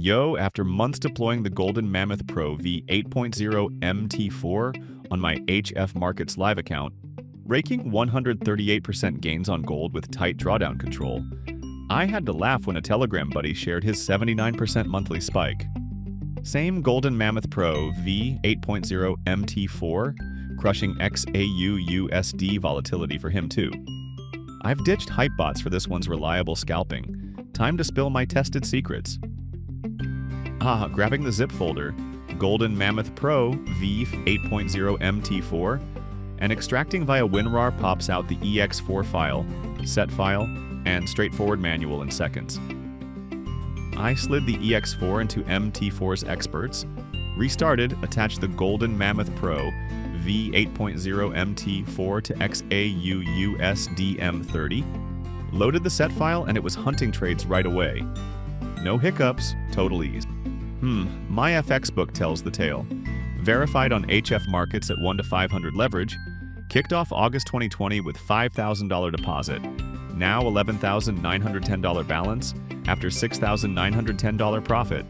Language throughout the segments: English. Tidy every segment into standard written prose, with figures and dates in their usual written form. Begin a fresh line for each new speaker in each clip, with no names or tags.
Yo, after months deploying the Golden Mammoth Pro V8.0 MT4 on my HF Markets Live account, raking 138% gains on gold with tight drawdown control, I had to laugh when a Telegram buddy shared his 79% monthly spike. Same Golden Mammoth Pro V8.0 MT4, crushing XAUUSD volatility for him too. I've ditched hype bots for this one's reliable scalping. Time to spill my tested secrets. Grabbing the zip folder, Golden Mammoth Pro V8.0 MT4, and extracting via WinRAR pops out the EX4 file, set file, and straightforward manual in seconds. I slid the EX4 into MT4's experts, restarted, attached the Golden Mammoth Pro V8.0 MT4 to XAUUSD M30, loaded the set file, and it was hunting trades right away. No hiccups, total ease. My FX book tells the tale. Verified on HF Markets at 1 to 500 leverage, kicked off August 2020 with $5,000 deposit, now $11,910 balance after $6,910 profit,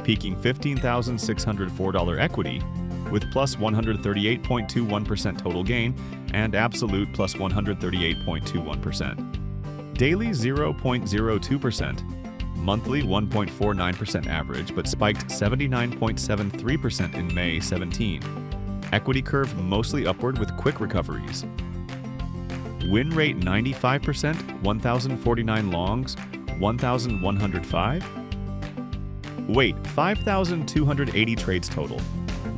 peaking $15,604 equity with plus 138.21% total gain and absolute plus 138.21%. Daily 0.02%. Monthly 1.49% average, but spiked 79.73% in May 17. Equity curve mostly upward with quick recoveries. Win rate 95%, 1,049 longs, 1,105? Wait, 5,280 trades total.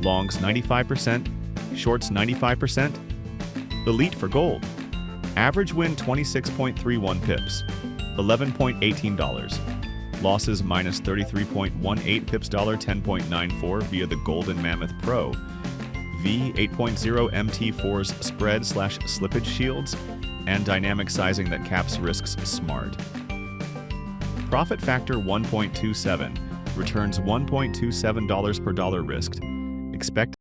Longs 95%, shorts 95%. Elite for gold. Average win 26.31 pips, $11.18. Losses minus 33.18 pips, $10.94 via the Golden Mammoth Pro V8.0 MT4's spread/slippage shields and dynamic sizing that caps risks smart. Profit factor 1.27, returns $1.27 per dollar risked. Expect